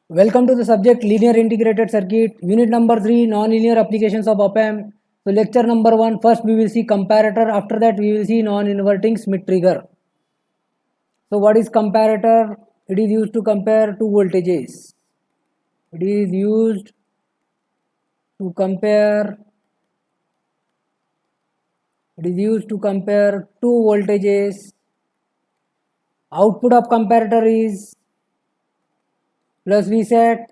Welcome to the subject linear integrated circuit, unit number 3, non-linear applications of op-amp. So lecture number 1, first we will see comparator, after that we will see non-inverting Schmitt trigger. So what is comparator? It is used to compare two voltages. It is used to compare two voltages. Output of comparator is plus Vset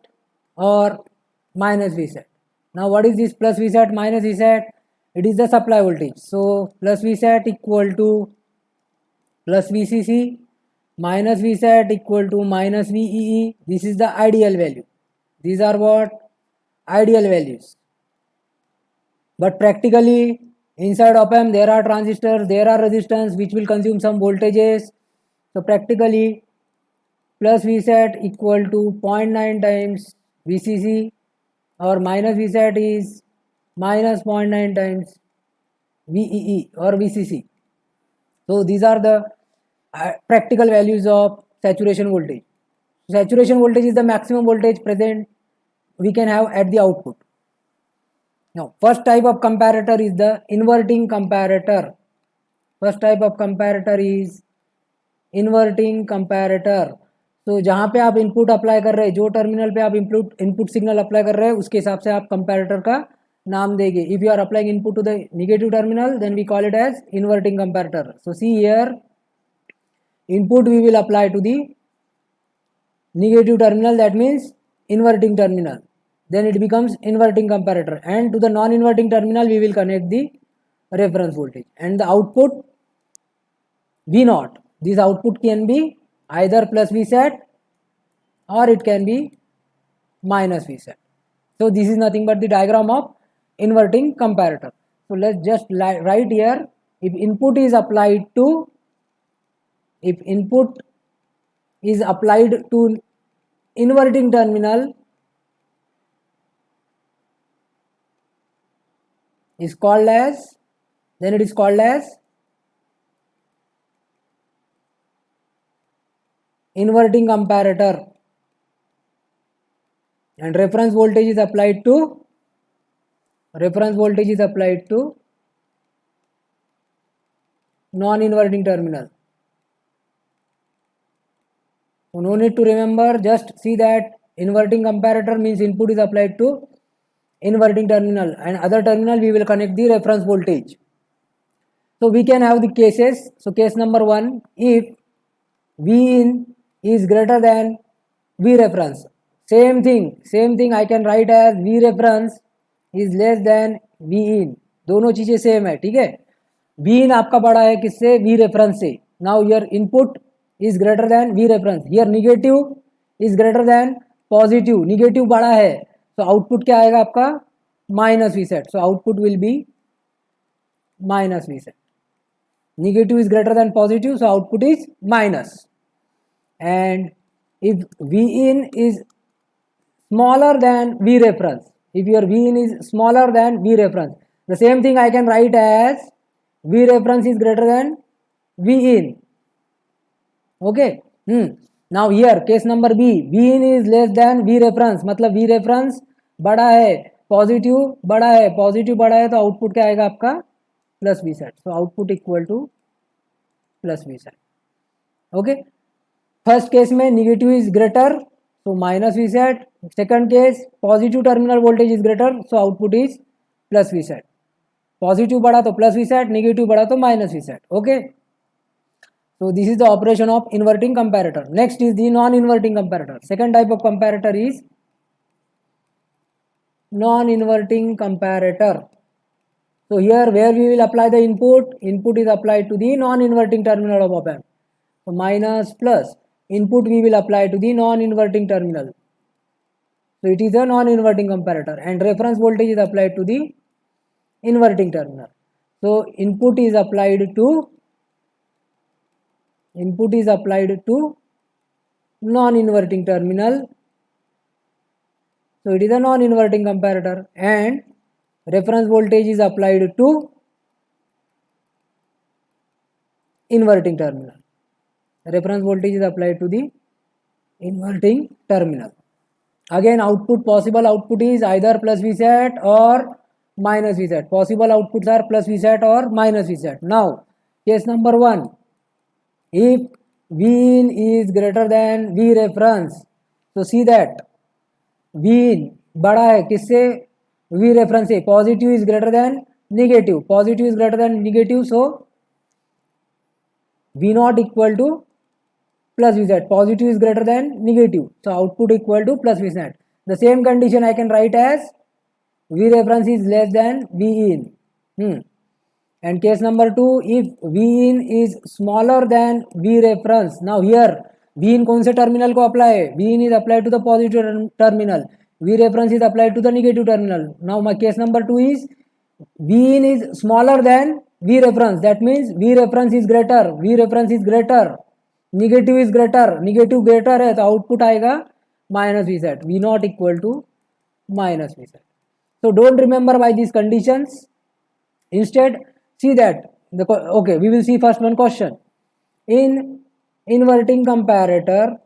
or minus Vset. Now what is this plus Vset minus Vset? It is the supply voltage. So plus Vset equal to plus VCC minus Vset equal to minus VEE. This is the ideal value. These are what? Ideal values. But practically inside op-amp there are transistors, there are resistance which will consume some voltages. So practically plus Vset equal to 0.9 times VCC or minus Vset is minus 0.9 times VEE or VCC. So these are the practical values of saturation voltage. Saturation voltage is the maximum voltage present we can have at the output. Now first type of comparator is the inverting comparator. First type of comparator is inverting comparator. तो जहाँ पे आप input apply कर रहे हैं, जो terminal पे आप इनपुट सिग्नल अप्लाई कर रहे हैं उसके हिसाब से आप कंपैरेटर का नाम देंगे. If you are applying input to the negative terminal then we call it as inverting comparator. So see here input we will apply to the negative terminal, that means inverting terminal, then it becomes inverting comparator, and to the non-inverting terminal we will connect the reference voltage and the output V naught. This output can be either plus Vset or it can be minus Vset. So this is nothing but the diagram of inverting comparator. So let's just write here, if input is applied to inverting terminal is called as, then it is called as inverting comparator, and reference voltage is applied to non-inverting terminal. So no need to remember, just see that inverting comparator means input is applied to inverting terminal and other terminal we will connect the reference voltage. So we can have the cases. So case number 1, if V in is greater than V reference, same thing I can write as V reference is less than V in. दोनों चीजें same है, ठीक है. V in आपका बड़ा है किससे? V reference से. Now your input is greater than V reference. Here negative is greater than positive. Negative बड़ा है, so output क्या आएगा आपका? Minus Vset. So output will be minus Vset. Negative is greater than positive, so output is minus. And if V in is smaller than V reference, if your V in is smaller than V reference, the same thing I can write as V reference is greater than V in. Okay. Now here case number B, V in is less than V reference, मतलब V reference बड़ा है, positive बड़ा है तो output क्या आएगा आपका? Plus Vset. So output equal to plus Vset. Okay. First case में negative is greater, so minus Vset. Second case positive terminal voltage is greater, so output is plus Vset. Positive बढ़ा तो plus Vset, negative बढ़ा तो minus Vset. Okay. So this is the operation of inverting comparator. Next is the non-inverting comparator. Second type of comparator is non-inverting comparator. So here where we will apply the input is applied to the non-inverting terminal of op-amp. So minus plus input we will apply to the non-inverting terminal. So it is a non-inverting comparator, and reference voltage is applied to the inverting terminal. So input is applied to non-inverting terminal. So it is a non-inverting comparator, and reference voltage is applied to inverting terminal. Reference voltage is applied to the inverting terminal. Again, output, possible output is either plus Vsat or minus Vsat. Possible outputs are plus Vsat or minus Vsat. Now, case number 1. If Vin is greater than V reference, so see that Vin बड़ा है किससे? V reference से. Positive is greater than negative. Positive is greater than negative, so V naught equal to plus Vsat. Positive is greater than negative, so output equal to plus Vsat. The same condition I can write as V reference is less than V in. And case number 2, if V in is smaller than V reference. Now here V in कौन से terminal को apply है? V in is applied to the positive terminal. V reference is applied to the negative terminal. Now my case number 2 is V in is smaller than V reference. That means V reference is greater. V reference is greater. Negative is greater. Negative greater है तो output आएगा minus Vsat. V not equal to minus Vsat. So don't remember by these conditions. Instead, see that okay, we will see first one question. In inverting comparator,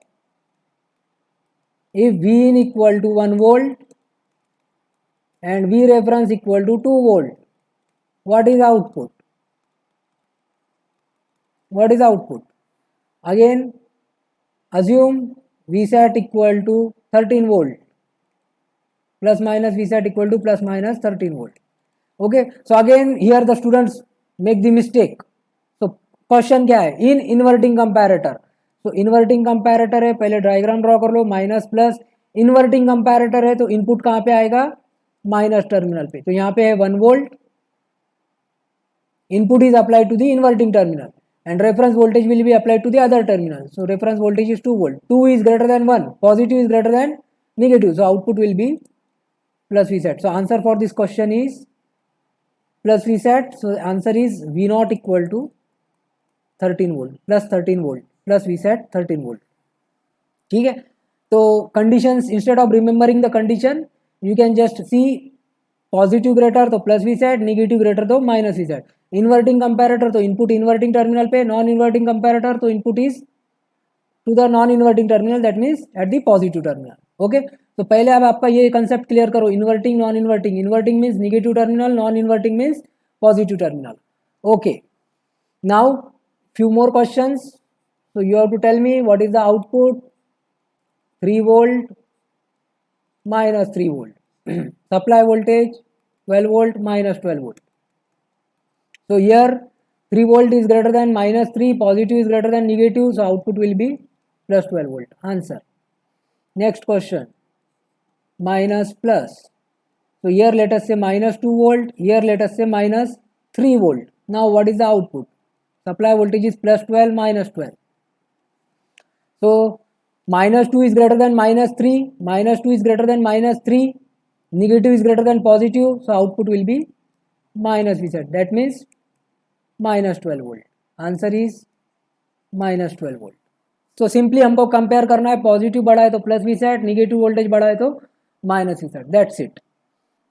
if V in equal to 1 volt and V reference equal to 2 volt, what is output? What is output? Again, assume Vsat equal to 13 volt, plus minus Vsat equal to plus minus 13 volt. Okay, so again here the students make the mistake. So question क्या है? In inverting comparator. So inverting comparator है, पहले diagram draw कर लो. Minus plus inverting comparator है तो input कहाँ पे आएगा? माइनस टर्मिनल पे. तो यहाँ पे है 1 volt. Input is applied to the inverting terminal and reference voltage will be applied to the other terminal. So reference voltage is 2 volt. 2 is greater than 1. Positive is greater than negative. So output will be plus Vsat. So answer for this question is plus Vsat. So answer is V naught equal to 13 volt plus 13 volt plus Vsat 13 volt. ठीक है. तो conditions, instead of remembering the condition, you can just see positive greater तो plus Vsat, negative greater तो minus Vsat. Inverting comparator तो input inverting terminal पे, non inverting comparator तो input is to the non inverting terminal, that means at the positive terminal. Okay, तो पहले अब आपका ये कंसेप्ट क्लियर करो. Inverting, non inverting. Inverting means negative terminal, non inverting means positive terminal. Okay, now few more questions. So you have to tell me what is the output. 3 volt minus 3 volt. Supply voltage 12 volt minus 12 volt. So here 3 volt is greater than minus 3, positive is greater than negative, so output will be plus 12 volt. Answer. Next question, minus plus. So here let us say minus 2 volt, here let us say minus 3 volt. Now what is the output? Supply voltage is plus 12 minus 12. So minus 2 is greater than minus 3, minus 2 is greater than minus 3, negative is greater than positive, so output will be minus Vsat. That means minus 12 volt. Answer is minus 12 volt. So simply हमको compare करना है, positive बढ़ा है तो plus Vsat, negative voltage बढ़ा है तो minus Vsat. That's it.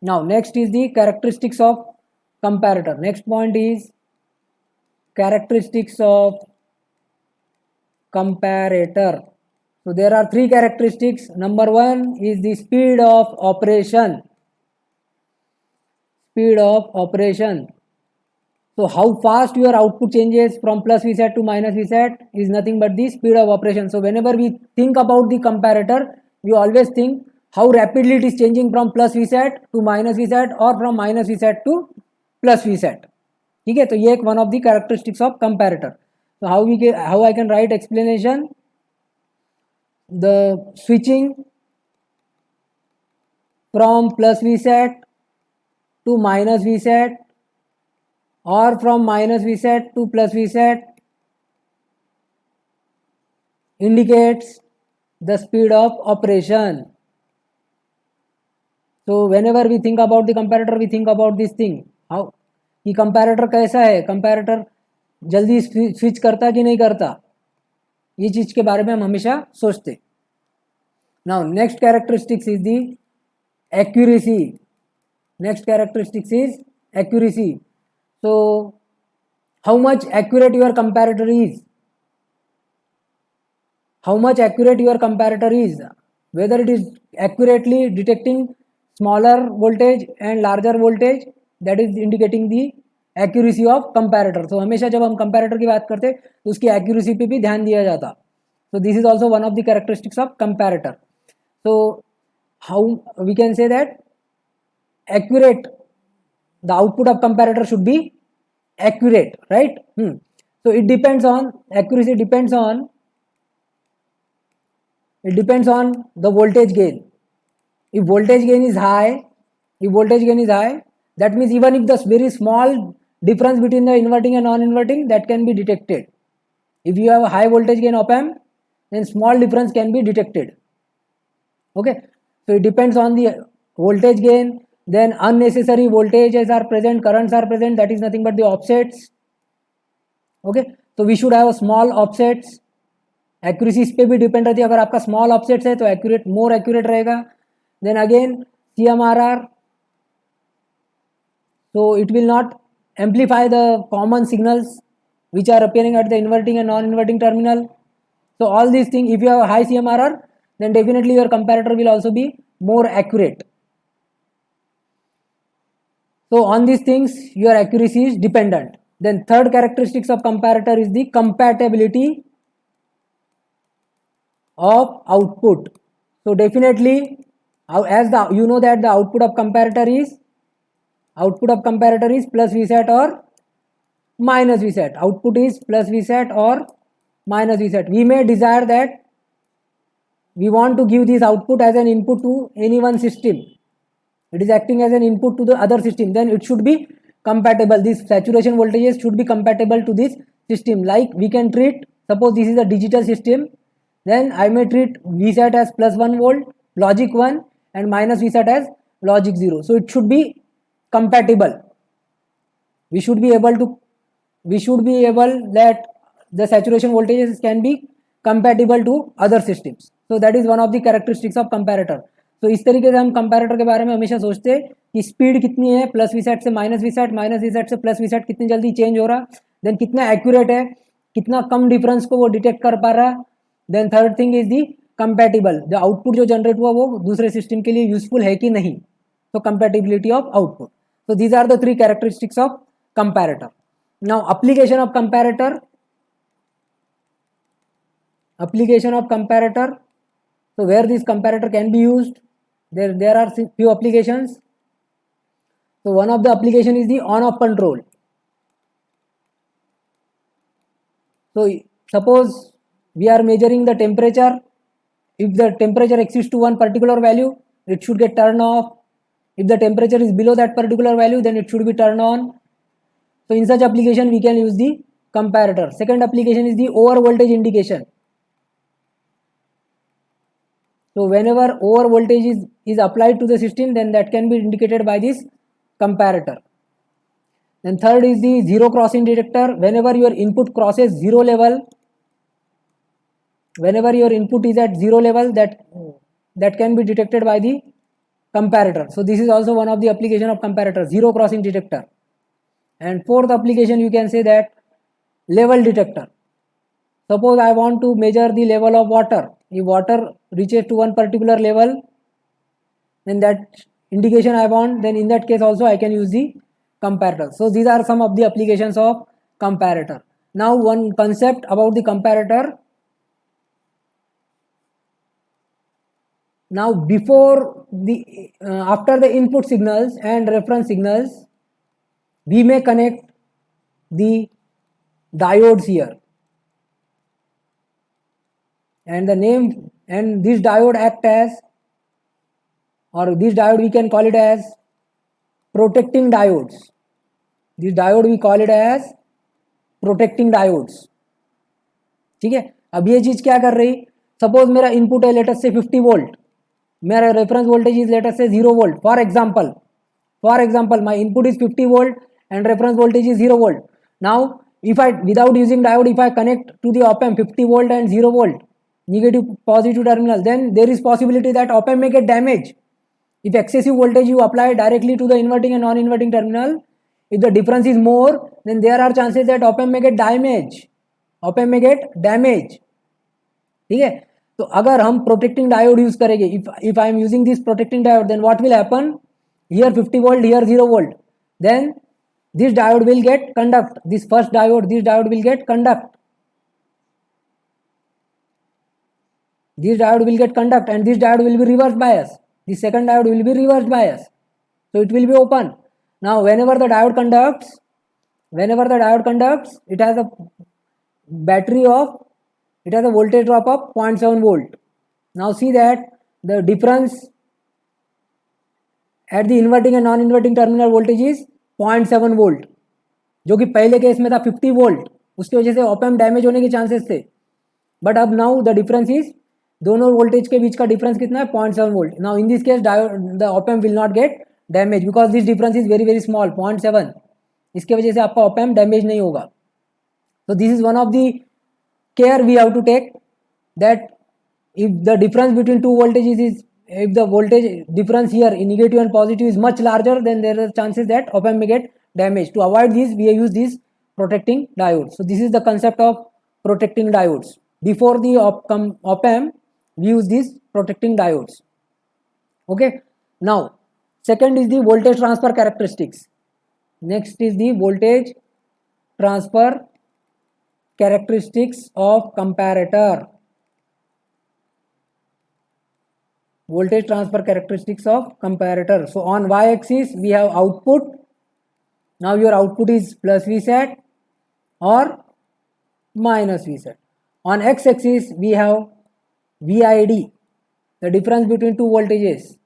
Now next is the characteristics of comparator. Next point is characteristics of comparator. So there are 3 characteristics. Number 1 is the speed of operation. Speed of operation. So how fast your output changes from plus Vsat to minus Vsat is nothing but the speed of operation. So whenever we think about the comparator, we always think how rapidly it is changing from plus Vsat to minus Vsat or from minus Vsat to plus Vsat. ठीक है, तो ये एक one of the characteristics of comparator. So how I can write explanation? The switching from plus Vsat to minus Vsat or from minus Vsat to plus Vsat indicates the speed of operation. So whenever we think about the comparator, we think about this thing. How कि comparator कैसा है, comparator जल्दी switch करता कि नहीं करता, ये चीज के बारे में हम हमेशा सोचते. Now next characteristics is the accuracy. Next characteristics is accuracy. So how much accurate your comparator is, how much accurate your comparator is, whether it is accurately detecting smaller voltage and larger voltage, that is indicating the accuracy of comparator. So हमेशा जब हम comparator की बात करते तो उसकी accuracy पे भी ध्यान दिया जाता. So this is also one of the characteristics of comparator. So how we can say that accurate, the output of comparator should be accurate, right? So it depends on accuracy, depends on the voltage gain. If voltage gain is high, that means even if the very small difference between the inverting and non-inverting, that can be detected. If you have a high voltage gain op amp, then small difference can be detected. Okay, so it depends on the voltage gain. Then unnecessary voltages are present, currents are present, that is nothing but the offsets. Okay, so we should have a small offsets. Accuracy इस पे भी depend रहती है. अगर आपका small offsets है तो accurate, more accurate रहेगा. Then again CMRR, so it will not amplify the common signals which are appearing at the inverting and non-inverting terminal. So all these things, if you have a high CMRR, then definitely your comparator will also be more accurate. So on these things your accuracy is dependent. Then third characteristics of comparator is the compatibility of output. So definitely, as the you know that the output of comparator is plus Vsat or minus Vsat. Output is plus Vsat or minus Vsat. We may desire that we want to give this output as an input to any one system. It is acting as an input to the other system. Then it should be compatible. These saturation voltages should be compatible to this system. Like we can treat, suppose this is a digital system, then I may treat Vsat as plus 1 volt, logic 1, and minus Vsat as logic 0. So it should be compatible. We should be able that the saturation voltages can be compatible to other systems. So that is one of the characteristics of comparator. तो इस तरीके से हम comparator के बारे में हमेशा सोचते हैं कि स्पीड कितनी है प्लस वीसेट से माइनस वीसेट, माइनस वीसेट से प्लस वीसेट कितनी जल्दी चेंज हो रहा, देन कितना एक्यूरेट है, कितना कम डिफरेंस को वो डिटेक्ट कर पा रहा. Then third thing is the compatible, जो आउटपुट जो जनरेट हुआ वो दूसरे सिस्टम के लिए यूजफुल है कि नहीं. तो compatibility of output. So these are the three characteristics of comparator. Now application of comparator. So where this comparator can be used, there are few applications. So one of the application is the on-off control. So suppose we are measuring the temperature. If the temperature exceeds to one particular value, it should get turned off. If the temperature is below that particular value, then it should be turned on. So in such application we can use the comparator. Second application is the over voltage indication. So whenever over voltage is applied to the system, then that can be indicated by this comparator. Then third is the zero crossing detector. Whenever your input crosses zero level, whenever your input is at zero level, that can be detected by the comparator. So this is also one of the application of comparator, zero crossing detector. And fourth application you can say that level detector. Suppose I want to measure the level of water. If water reaches to one particular level, then that indication I want, then in that case also I can use the comparator. So these are some of the applications of comparator. Now one concept about the comparator. Now after the input signals and reference signals, we may connect the diodes here, and this diode act as, or this diode we can call it as protecting diodes. This diode we call it as protecting diodes. ठीक है. अब ये चीज क्या कर रही, suppose मेरा input है लेटेस्ट से 50 वोल्ट, मेरा रेफरेंस वोल्टेज इज लेटेस्ट से 0 volt. For example my input is 50 volt and reference voltage is 0 volt. Now if I, without using diode, if I connect to the op amp 50 volt and 0 volt, negative positive terminal, then there is possibility that op amp may get damaged. If excessive voltage you apply directly to the inverting and non-inverting terminal, if the difference is more, then there are chances that op amp may get damaged. ठीक है. तो अगर हम protecting diode use करेंगे, if I am using this protecting diode, then what will happen, here 50 volt, here 0 volt, then this diode will get conduct, this first diode, this diode will get conduct, this diode will get conduct, and this diode will be reverse bias, the second diode will be reverse bias, so it will be open. Now whenever the diode conducts, it has a battery of, it has a voltage drop of 0.7 volt. Now see that the difference at the inverting and non-inverting terminal voltage is 0.7 volt, जो कि पहले case में था 50 volt, उसकी वजह से op-amp damage होने के चांसेस थे. बट अब नाउ द डिफरेंस इज, दोनों वोल्टेज के बीच का डिफरेंस कितना है, 0.7 volt. Now in this case the op-amp will not gate damage because this difference is very very small, 0.7. इसके वजह से आपका ऑप-एम्प डैमेज नहीं होगा. तो this is one of the care we have to take, that if the difference between two voltages is, if the voltage difference here in negative and positive is much larger, then there are chances that op-amp may get damaged. To avoid this, we use these protecting diodes. So this is the concept of protecting diodes. Before the op-amp, we use these protecting diodes. Okay. Now second is the voltage transfer characteristics. Next is the voltage transfer characteristics of comparator. Voltage transfer characteristics of comparator. So on y axis we have output. Now your output is plus Vsat or minus Vsat. On x axis we have VID, the difference between two voltages.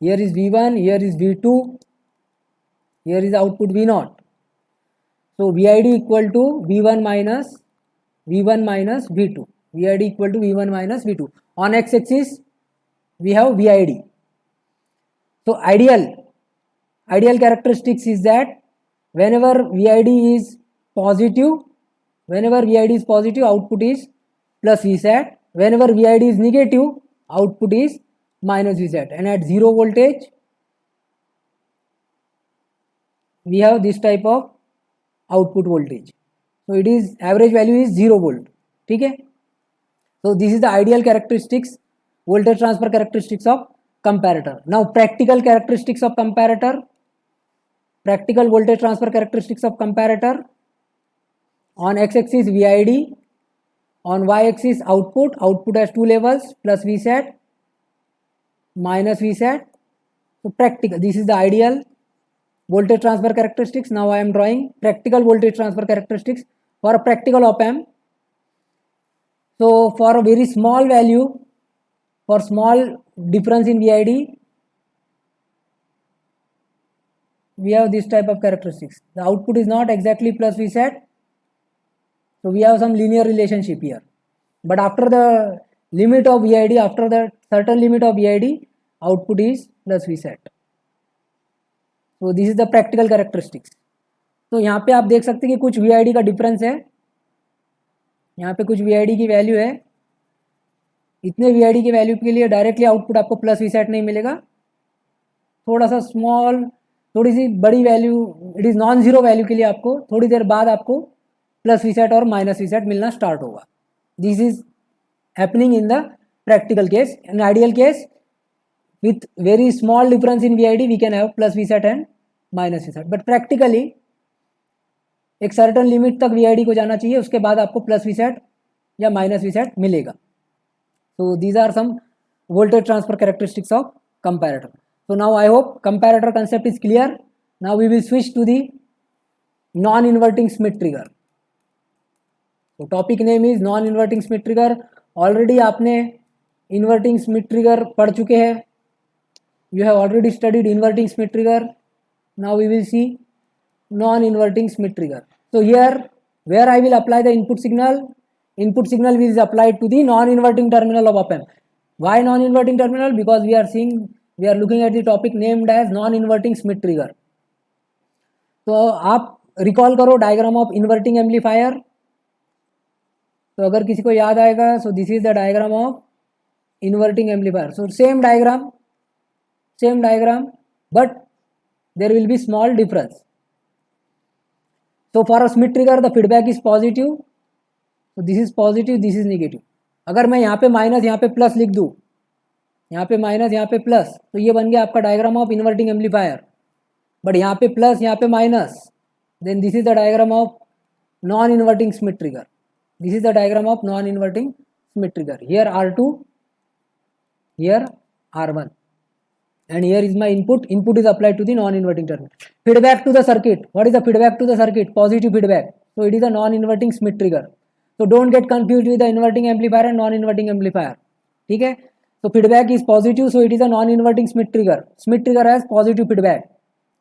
Here is V1, here is V2, here is output V0. So VID equal to V1 minus V2. VID equal to V1 minus V2. On x axis we have VID. So ideal characteristics is that whenever VID is positive, output is plus Vsat. Whenever VID is negative, output is minus Vsat. And at zero voltage we have this type of output voltage. So it is, average value is 0 volt. ठीक है. So this is the ideal characteristics, voltage transfer characteristics of comparator. Now practical characteristics of comparator, practical voltage transfer characteristics of comparator. On x axis VID, on y axis output has two levels, plus Vsat, minus Vsat. So practical, this is the ideal voltage transfer characteristics. Now I am drawing practical voltage transfer characteristics for a practical op-amp. So for a very small value, for small difference in VID, we have this type of characteristics. The output is not exactly plus Vsat, so we have some linear relationship here. But after the limit of VID, after the certain limit of VID, output is plus Vsat. So this is the practical characteristics. तो यहाँ पे आप देख सकते हैं कि कुछ VID का डिफरेंस है, यहाँ पे कुछ VID की वैल्यू है. इतने VID की वैल्यू के लिए डायरेक्टली आउटपुट आपको प्लस Vsat नहीं मिलेगा. थोड़ा सा स्मॉल, थोड़ी सी बड़ी value, it is non zero value के लिए आपको थोड़ी देर बाद आपको प्लस Vsat और माइनस Vsat मिलना स्टार्ट होगा. This is happening in the practical case. In ideal case with very small difference in VID we can have plus Vsat and minus Vsat. But practically एक certain limit तक VID को जाना चाहिए, उसके बाद आपको plus Vsat या minus Vsat मिलेगा. So these are some voltage transfer characteristics of comparator. So now I hope comparator concept is clear. Now we will switch to the non-inverting Schmitt trigger. So topic name is non-inverting Schmitt trigger. Already आपने inverting Schmitt trigger पढ़ चुके हैं. You have already studied inverting Schmitt trigger. Now we will see non-inverting Schmitt trigger. So here where I will apply the input signal is applied to the non-inverting terminal of op-amp. Why non-inverting terminal? Because we are looking at the topic named as non-inverting Schmitt trigger. तो आप recall करो diagram of inverting amplifier. तो अगर किसी को याद आएगा, so this is the diagram of inverting amplifier. So same diagram but there will be small difference. So for a Schmitt trigger the feedback is positive, so this is positive, this is negative. अगर मैं यहाँ पे minus यहाँ पे plus लिख दूँ, यहाँ पे माइनस यहाँ पे प्लस, तो ये बन गया आपका diagram of inverting amplifier. But यहाँ पे प्लस यहाँ पे minus, then this is the diagram of non inverting Schmitt trigger. This is the diagram of non inverting Schmitt trigger. Here R2, here R1, and here is my input. Input is applied to the non-inverting terminal. Feedback to the circuit. What is the feedback to the circuit? Positive feedback. So it is a non-inverting Smith trigger. So don't get confused with the inverting amplifier and non-inverting amplifier. ठीक है? So feedback is positive, so it is a non-inverting Smith trigger. Smith trigger has positive feedback.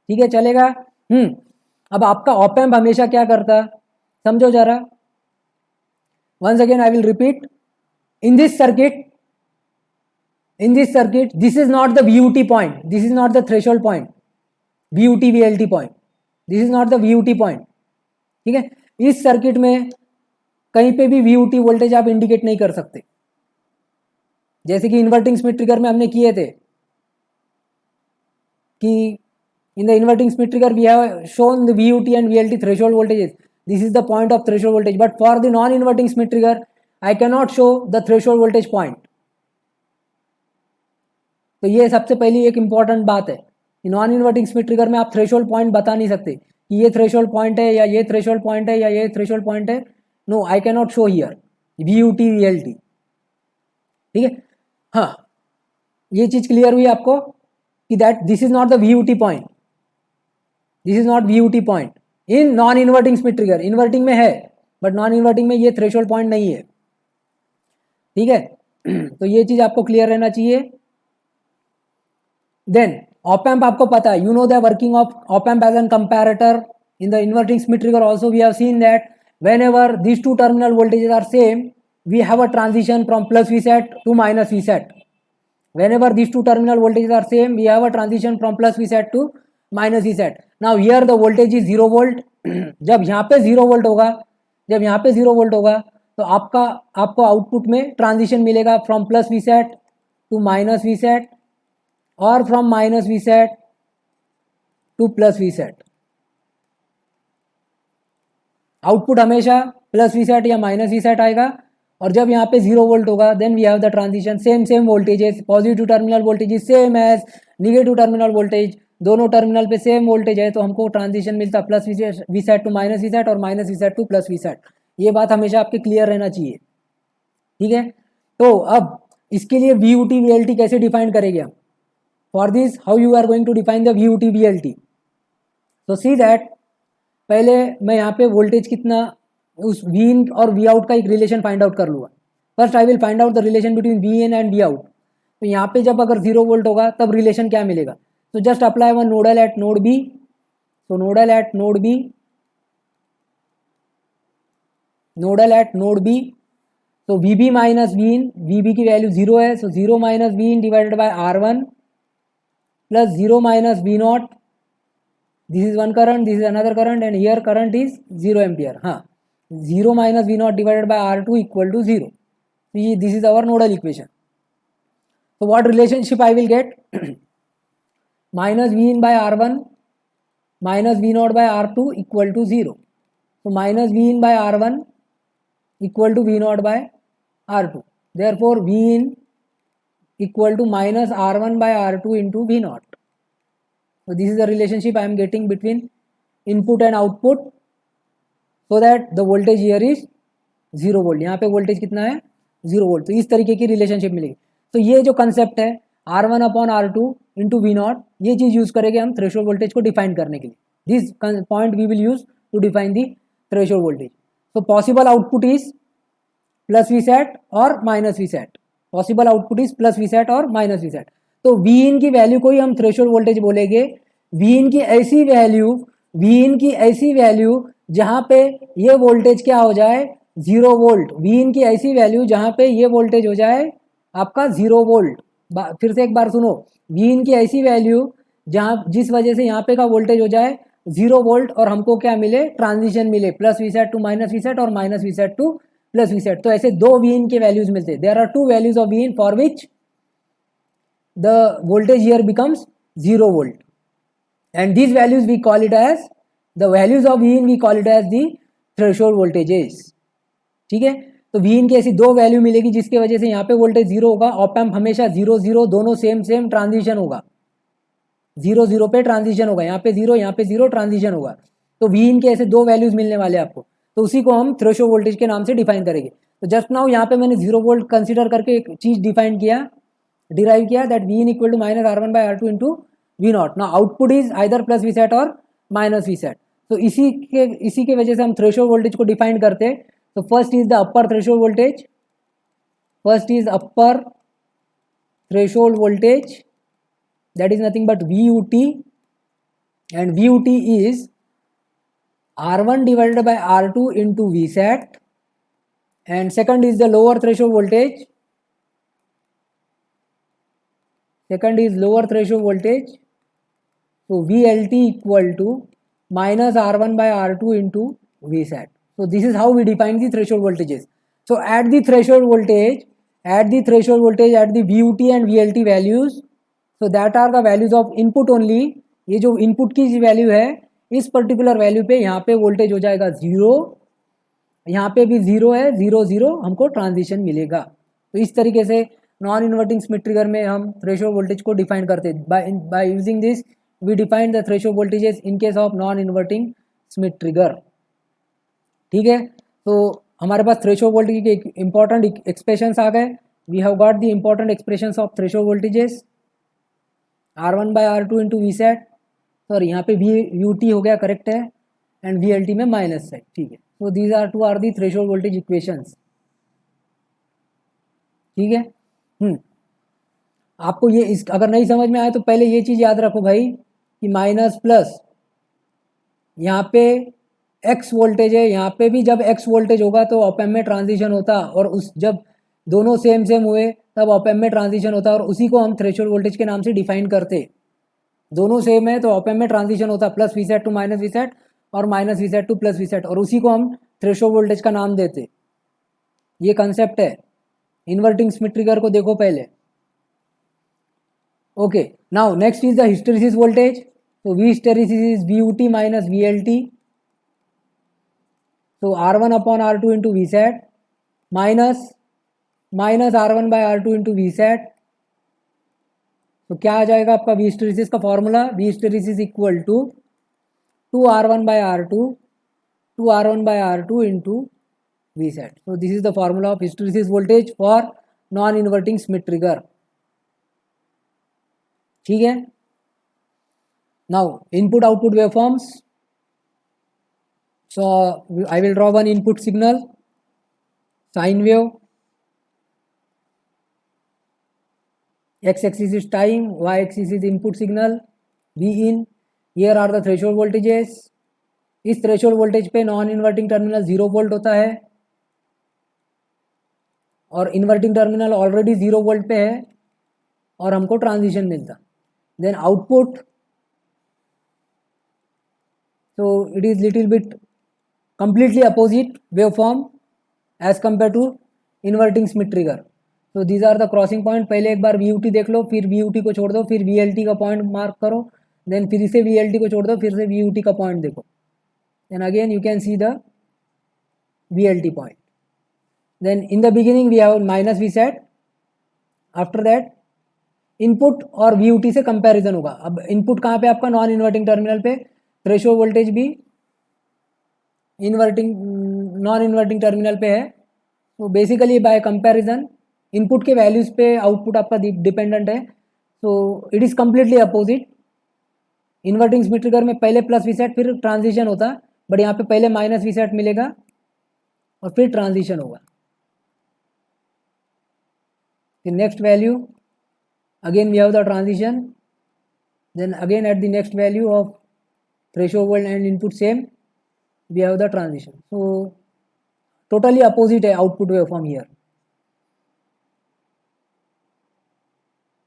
ठीक है, चलेगा? अब आपका op amp हमेशा क्या करता, समझो जरा. Once again I will repeat. In this circuit, this is not the VUT point, this is not the threshold point, VUT VLT point, this is not the VUT point. ठीक है, इस circuit में कहीं पे भी VUT वोल्टेज आप indicate नहीं कर सकते, जैसे कि इन्वर्टिंग स्मिथ ट्रिगर में हमने किए थे कि in the inverting Schmitt trigger we have shown the VUT and VLT threshold voltages. This is the point of threshold voltage, but for the non inverting Schmitt trigger I can not show the threshold voltage point. तो ये सबसे पहली एक important बात है. Non inverting Schmitt trigger में आप threshold point बता नहीं सकते कि ये थ्रेशोल्ड पॉइंट है या ये थ्रेशोल्ड पॉइंट है या ये थ्रेशोल्ड पॉइंट है. No, I can not show here VUT VLT. ठीक है, हाँ, ये चीज क्लियर हुई आपको कि that this is not the VUT point, this is not VUT point in non inverting Schmitt trigger. Inverting में है बट नॉन इन्वर्टिंग में ये थ्रेशोल्ड पॉइंट नहीं है. ठीक है, तो ये चीज आपको क्लियर रहना चाहिए. Then op amp आपको पता है, you know the working of op amp as a comparator. In the inverting Smith trigger also we have seen that whenever these two terminal voltages are same, we have a transition from plus Vset to minus Vset. Whenever these two terminal voltages are same, we have a transition from plus Vset to minus Vset. Now here the voltage is 0 volt. जब यहाँ पे 0 volt होगा, जब यहाँ पे 0 volt होगा तो आपको आउटपुट में ट्रांजिशन मिलेगा from plus Vset to minus Vset और from minus Vset to plus Vset. Output हमेशा प्लस Vset या माइनस Vset आएगा. और जब यहाँ पे 0 वोल्ट होगा then we have the transition same voltages. Positive terminal voltage is same as negative terminal voltage, दोनों टर्मिनल पे सेम वोल्टेज है, तो हमको ट्रांजिशन मिलता plus Vset to minus Vset और minus Vset to plus Vset. ये बात हमेशा आपके क्लियर रहना चाहिए. ठीक है, तो अब इसके लिए VUT VLT कैसे डिफाइन करेंगे हम. For this, how you are going to define the VUT VLT? So see that पहले मैं यहाँ पे वोल्टेज कितना उस V in और V out का एक रिलेशन फाइंड आउट कर लूँगा. First I will find out the relation between V in and V out. तो यहाँ पे जब अगर 0 वोल्ट होगा तब रिलेशन क्या मिलेगा. तो just apply one nodal eight node B. सो nodal eight node B, nodal eight node B. तो VB minus V in, VB की वैल्यू 0 है, सो 0 minus V in divided by R1 plus 0 minus V naught. This is one current, this is another current, and here current is 0 ampere. हाँ, 0 minus V naught divided by R2 equal to 0. This is our nodal equation. So what relationship I will get? Minus V in by R1 minus V naught by R2 equal to 0. So minus V in by R1 equal to V naught by R2. Therefore V in equal to minus R1 by R2 into V naught. So this is the relationship I am getting between input and output, so that the voltage here is 0 volt. यहाँ पे voltage कितना है 0 volt. तो इस तरीके की relationship मिलेगी. तो ये जो concept है R1 upon R2 into V naught, ये चीज़ यूज़ करेंगे हम threshold voltage को define करने के लिए. This point we will use to define the threshold voltage. So possible output is plus Vset और minus Vset. Possible output is plus Vset और minus Vset. तो Vin की वैल्यू को ही हम थ्रेशोल्ड वोल्टेज बोलेंगे. Vin की ऐसी वैल्यू जहां पे ये वोल्टेज क्या हो जाए 0 वोल्ट. Vin की ऐसी वैल्यू जहां पे ये वोल्टेज हो जाए आपका 0 वोल्ट. फिर से एक बार सुनो, Vin की ऐसी वैल्यू जहां जिस वजह से यहाँ पे का वोल्टेज हो जाए 0 वोल्ट और हमको क्या मिले ट्रांजिशन मिले plus Vset to minus Vset और minus Vset to plus Vset. तो ऐसे दो Vin के वैल्यूज मिलते हैं. There are two values of Vin for which the voltage here becomes 0 volt, and these values we call it as the values of Vin, we call it as the threshold voltages. ठीक है, तो we इन की ऐसी दो value मिलेगी जिसकी वजह से यहाँ पे वोल्टेज जीरो होगा, ऑप एम्प हमेशा जीरो जीरो दोनों सेम सेम ट्रांजिशन होगा, जीरो जीरो पे ट्रांजिशन होगा, यहाँ पे जीरो ट्रांजिशन होगा। तो वी इन के ऐसे दो वैल्यूज मिलने वाले आपको, तो उसी को हम थ्रेशोल्ड वोल्टेज के नाम से डिफाइन करेंगे। तो जस्ट नाउ यहाँ पे मैंने 0 वोल्ट कंसिडर करके एक चीज डिफाइन किया, डिराइव किया, that V in equal to minus R1 by R2 into V naught. Now output is either plus V set और माइनस वी सेट। तो इसी के वजह से हम थ्रेशोल्ड वोल्टेज को डिफाइन करते हैं। तो first is the upper threshold voltage, first is upper threshold voltage, that is nothing but VUT, and VUT is R1 divided by R2 into VSAT, and second is the lower threshold voltage, second is lower threshold voltage, so VLT equal to minus R1 by R2 into VSAT. So this is how we define the threshold voltages. So at the threshold voltage, at the VUT and VLT values, so that are the values of input only, ये जो input की value है, इस particular value पे यहाँ पे voltage हो जाएगा जीरो, यहाँ पे भी जीरो है, जीरो जीरो हमको ट्रांजिशन मिलेगा। तो इस तरीके से नॉन इन्वर्टिंग स्मिथ ट्रिगर में हम थ्रेशोल्ड वोल्टेज को डिफाइन करते हैं। By using this we define the threshold voltages in case of non inverting Schmitt trigger. ठीक है, तो हमारे पास थ्रेशोल्ड वोल्टेज के इंपॉर्टेंट एक्सप्रेशंस आ गए। We have got the important expressions of threshold voltages, R1 by R2 into V set, sorry यहाँ पे VUT हो गया, करेक्ट है, एंड VLT में माइनस है। ठीक है, so these are two are the threshold voltage equations। ठीक है, आपको ये अगर नहीं समझ में आए तो पहले ये चीज याद रखो भाई कि माइनस प्लस यहाँ पे X वोल्टेज है, यहाँ पे भी जब X वोल्टेज होगा तो ऑप एम्प में ट्रांजिशन होता, और उस जब दोनों सेम सेम हुए तब ऑप एम्प में ट्रांजिशन होता, और उसी को हम थ्रेशोल्ड वोल्टेज के नाम से डिफाइन करते। दोनों सेम है तो ऑप एम्प में ट्रांजिशन होता, plus V set to minus V set और minus V set to plus V set, और उसी को हम थ्रेशोल्ड वोल्टेज का नाम देते। ये कंसेप्ट है। इन्वर्टिंग स्मिथ ट्रिगर को देखो पहले। Okay, now next is the hysteresis voltage. तो V hysteresis is VUT minus VLT, तो R1 upon R2 into V set minus R1 by R2 into V set. तो क्या आ जाएगा आपका वी हिस्टेरिसिस का formula, V hysteresis equal to 2R1 by R2 into VSAT. So this is the formula of hysteresis voltage for non-inverting Smith trigger. ठीक है, now input output waveforms. So I will draw one input signal, sine wave, x-axis is time, y-axis is input signal, V in, here are the threshold voltages। इस threshold voltage पे non inverting terminal 0 volt होता है, और inverting terminal already 0 volt पे है, और हमको transition मिलता। Then output, so it is little bit completely opposite waveform as compared to inverting Smith trigger। so these are the crossing point। पहले एक बार VUT देख लो, फिर VUT को छोड़ दो, फिर VLT का पॉइंट मार्क करो, देन फिर से VLT को छोड़ दो, फिर से VUT का पॉइंट देखो, then again you can see the VLT point। then in the beginning we have minus VSAT, after that input और VUT से कंपैरिजन होगा। अब इनपुट कहाँ पे आपका नॉन इन्वर्टिंग टर्मिनल पे, थ्रेशोल्ड वोल्टेज भी नॉन इन्वर्टिंग टर्मिनल पे है। तो बेसिकली बाय कंपैरिजन इनपुट के वैल्यूज पे आउटपुट आपका डिपेंडेंट है। So it is completely opposite. Inverting Schmitt trigger में पहले प्लस वीसेट फिर ट्रांजिशन होता, बट यहाँ पे पहले माइनस वीसेट मिलेगा और फिर ट्रांजिशन होगा। Next value again we have the transition, then again at the next value of threshold and input same we have the transition। so totally opposite है output waveform here।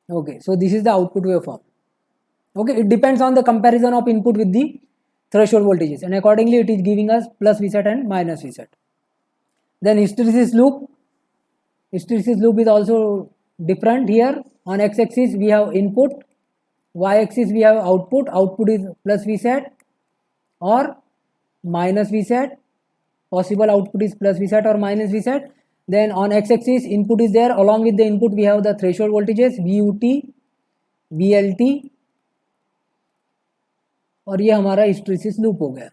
okay, so this is the output waveform। okay, it depends on the comparison of input with the threshold voltages, and accordingly it is giving us plus VSAT and minus VSAT। then hysteresis loop is also different। here on x-axis we have input, y-axis we have output is plus VSAT or minus VSAT, possible output is plus VSAT or minus VSAT। Then on x-axis input is there, along with the input we have the threshold voltages VUT, VLT, और ये हमारा hysteresis loop हो गया.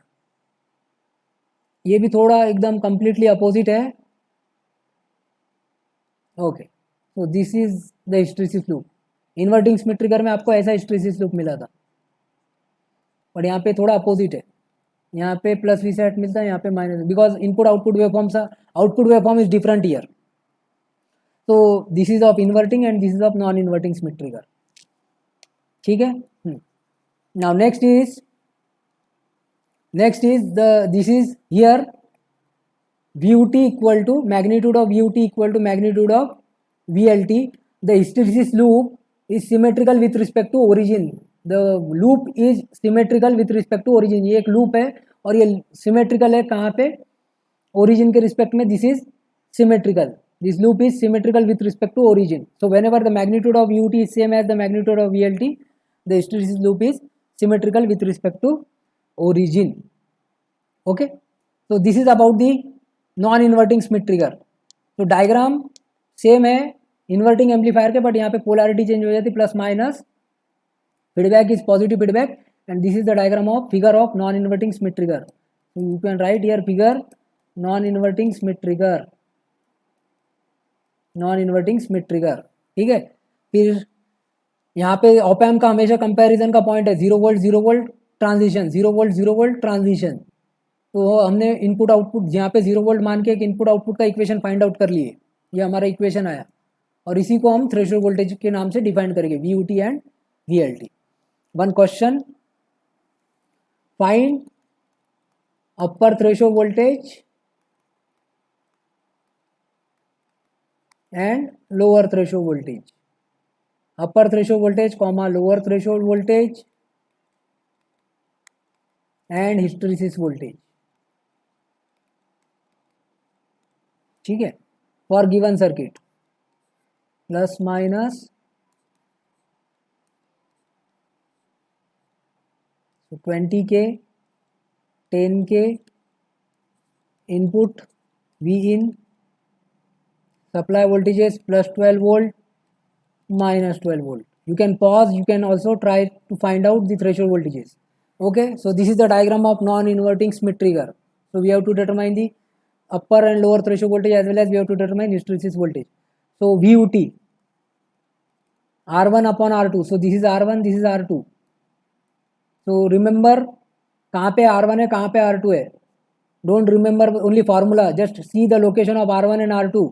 ये भी थोड़ा एकदम completely opposite है. Okay, so this is the hysteresis loop. Inverting Schmitt trigger में आपको ऐसा हिस्टैरिसीस लूप मिला था, पर यहाँ पे थोड़ा अपोजिट है. यहाँ पे प्लस वी सेट मिलता है, यहाँ पे minus, because input output waveform सा output waveform is different here. तो this is of inverting and this is of non inverting Schmitt trigger. ठीक है. Now next is this is here VUT equal to magnitude of VUT equal to magnitude of VLT. The hysteresis loop is symmetrical with respect to origin. The loop is symmetrical with respect to origin. ये एक loop है और ये symmetrical है कहाँ पे? Origin के respect में this is symmetrical. This loop is symmetrical with respect to origin. So whenever the magnitude of VUT is same as the magnitude of VLT, the hysteresis loop is symmetrical with respect to origin. Okay. So this is about the non inverting Schmitt trigger. तो diagram same है inverting amplifier के, but यहाँ पे polarity change हो जाती है, plus minus, feedback is positive feedback, and this is the diagram of figure of non inverting Schmitt trigger. You can write here figure non inverting Schmitt trigger, non inverting Schmitt trigger. ठीक है. फिर यहाँ पे op amp का हमेशा comparison का point है 0 volt 0 volt transition, 0 volt 0 volt transition. तो हमने इनपुट आउटपुट यहाँ पे 0 वोल्ट मान के एक इनपुट आउटपुट का इक्वेशन फाइंड आउट कर लिए. ये हमारा इक्वेशन आया और इसी को हम थ्रेशोल्ड वोल्टेज के नाम से डिफाइन करेंगे, VUT and VLT. One question, find upper threshold voltage and lower threshold voltage. Upper threshold voltage comma lower threshold voltage and hysteresis voltage. ठीक है. For given circuit plus minus 20K 10K input V in, supply voltages plus 12 volt minus 12 volt. You can pause, you can also try to find out the threshold voltages. Okay, so this is the diagram of non-inverting Smith trigger. So we have to determine the upper and lower threshold voltage as well as we have to determine hysteresis voltage. So VUT R1 upon R2. So this is R1, this is R2. So remember कहाँ पे R1 है, कहाँ पे R2 है. Don't remember only formula, just see the location of R1 and R2.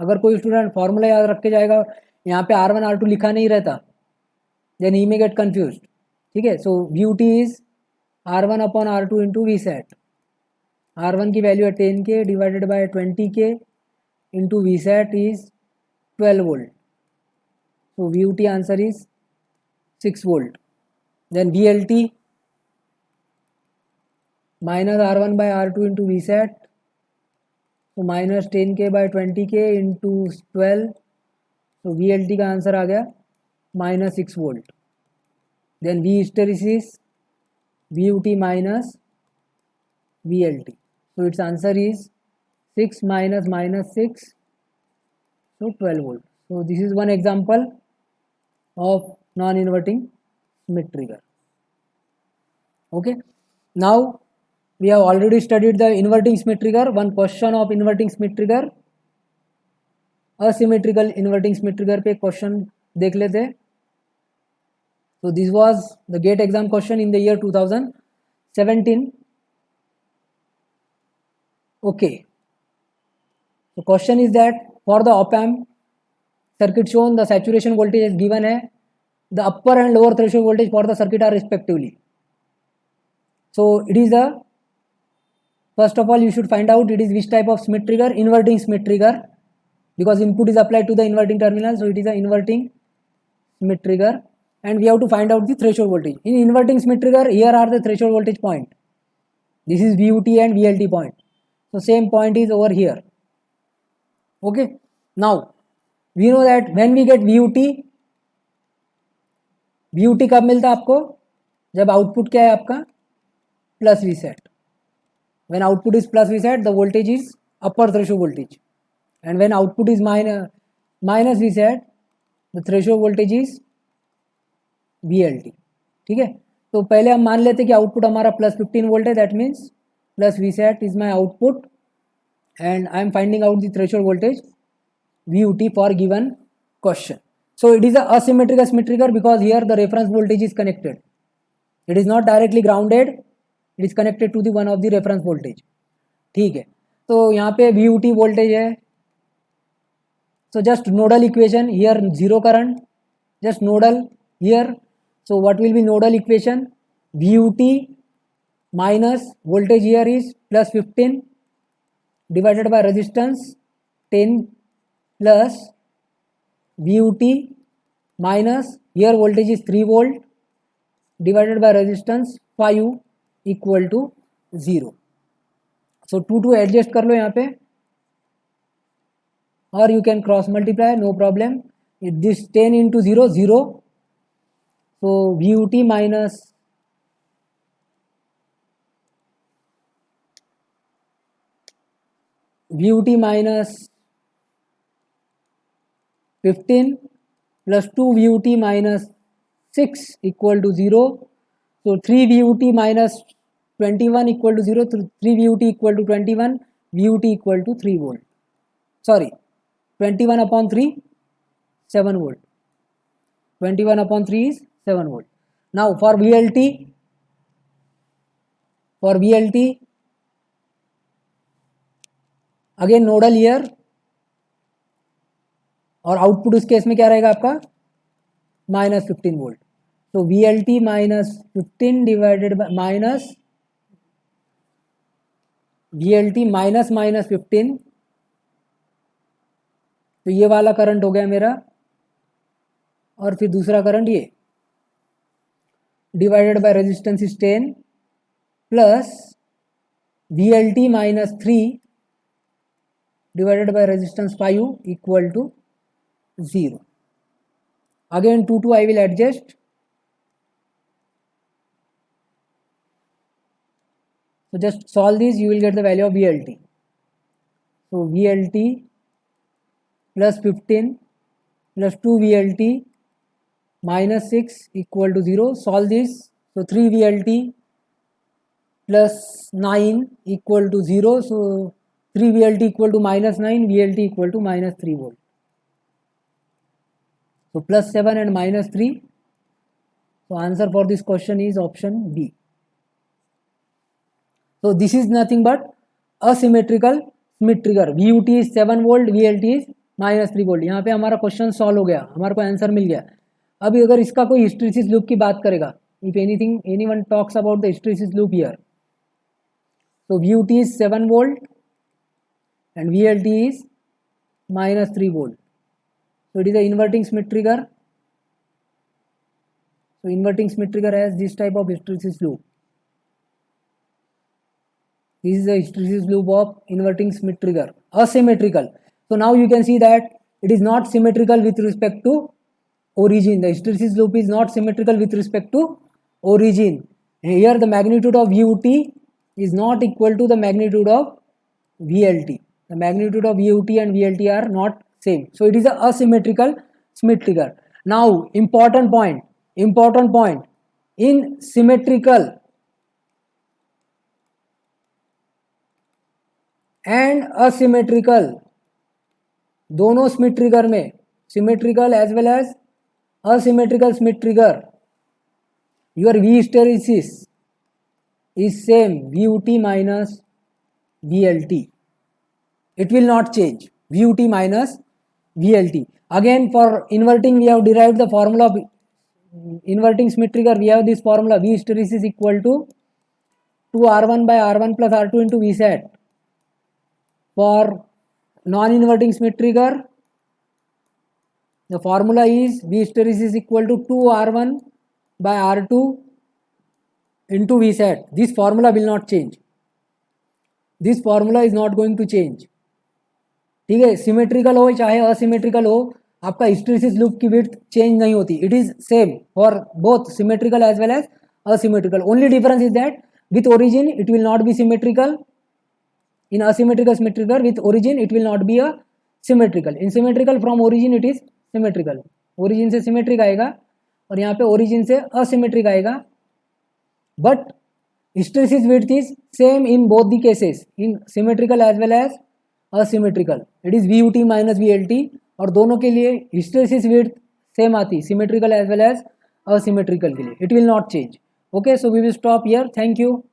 अगर कोई student formula याद रख के जाएगा, यहाँ पे R1 R2 लिखा नहीं रहता, then he may get confused. ठीक है. So VUT is R1 upon R2 into Vset. R1 की वैल्यू है 10K divided by 20K into Vset is 12 volt. So VUT answer is 6 volt. Then VLT minus R1 by R2 into Vset, so minus 10K by 20K into 12. So VLT का answer आ गया minus 6 volt. Then V hysteresis VUT minus VLT. So its answer is 6 minus minus 6, so 12 volt. So this is one example of non-inverting Smith trigger. Okay. Now we have already studied the inverting Smith trigger. One question of inverting Smith trigger, asymmetrical inverting Smith trigger पे question देख लेते हैं. So this was the GATE exam question in the year 2017. Okay. The question is that for the op amp circuit shown, the saturation voltage is given है, the upper and lower threshold voltage for the circuit are respectively. So it is the, first of all you should find out it is which type of Smith trigger, inverting Smith trigger, because input is applied to the inverting terminal, so it is a inverting Smith trigger, and we have to find out the threshold voltage. In inverting Smith trigger, here are the threshold voltage point. This is VUT and VLT point. So same point is over here. Okay. Now we know that when we get VUT, VUT कब मिलता है आपको, जब output क्या है आपका +Vset. When output is +Vset, the voltage is upper threshold voltage. and when output is minus Vsat, the threshold voltage is VLT. ठीक है, तो पहले हम मान लेते कि आउटपुट हमारा +15 वोल्ट है, that means plus Vsat is my output and I am finding out the threshold voltage VUT for given question. So it is a asymmetrical symmetrical because here the reference voltage is connected. It is not directly grounded, it is connected to the one of the reference voltage. ठीक है, तो यहाँ पे VUT voltage है. So just nodal equation here, zero current, just nodal here. So what will be nodal equation? VUT minus voltage here is +15 divided by resistance 10 plus VUT minus here voltage is 3 volt divided by resistance 5 equal to 0. So 2 adjust कर लो यहाँ पे, or you can cross multiply, no problem. This 10 into 0 0, so VUT minus VUT minus 15 plus 2 VUT minus 6 equal to 0. So 3 VUT minus 21 equal to 0. 3 VUT equal to 21. VUT equal to 3 volt. Sorry, 21 upon 3, 7 volt. 21 upon 3 is 7 volt. Now for VLT, again nodal year, और output उस case में क्या रहेगा आपका -15 volt. तो VLT -15 divided by minus VLT minus -15, तो ये वाला करंट हो गया मेरा, और फिर दूसरा करंट ये divided by resistance is 10 plus VLT -3 divided by resistance 5 equal to 0. Again 2 I will adjust. So just solve this, you will get the value of VLT. So VLT plus 15 plus 2 VLT minus 6 equal to 0. Solve this. So 3 VLT plus 9 equal to 0. So 3 VLT equal to -9, VLT equal to -3 volt. So +7 and -3. So answer for this question is option B. So this is nothing but asymmetrical Schmitt trigger. VUT is 7 volt, VLT is -3 volt. यहाँ पे हमारा question solve हो गया, हमारे को answer मिल गया. अभी अगर इसका कोई हिस्टरीसिस लूप की बात करेगा, if anything anyone talks about the hysteresis loop here, so VUT is 7 volt and VLT is -3 volt. So it is an inverting Schmitt trigger. So inverting Schmitt trigger has this type of hysteresis loop. This is the hysteresis loop of inverting Schmitt trigger, asymmetrical. So now you can see that it is not symmetrical with respect to origin. The hysteresis loop is not symmetrical with respect to origin. Here the magnitude of VUT is not equal to the magnitude of VLT. The magnitude of VUT and VLT are not same. So it is a asymmetrical Schmitt trigger. Now important point, in symmetrical and asymmetrical, दोनों Schmitt trigger में, symmetrical as well as asymmetrical Schmitt trigger, your V hysteresis is same, VUT minus VLT. It will not change, VUT minus VLT. Again for inverting we have derived the formula of inverting Schmitt trigger. We have this formula, V hysteresis equal to 2R1 by R1 plus R2 into Vsat. For non-inverting Schmitt trigger, the formula is V hysteresis equal to 2R1 by R2 into Vsat. This formula will not change. This formula is not going to change. ठीक है, symmetrical हो चाहे asymmetrical हो, आपका hysteresis loop की width change नहीं होती. It is same for both symmetrical as well as asymmetrical. Only difference is that with origin it will not be symmetrical. In asymmetrical Schmitt trigger with origin it will not be a symmetrical, in symmetrical from origin it is symmetrical, origin से symmetric आएगा और यहाँ पे origin से asymmetric आएगा, but hysteresis width is same in both the cases, in symmetrical as well as asymmetrical, it is VUT minus VLT, और दोनों के लिए hysteresis width सेम आती, symmetrical as well as asymmetrical के लिए, it will not change. Okay, so we will stop here. Thank you.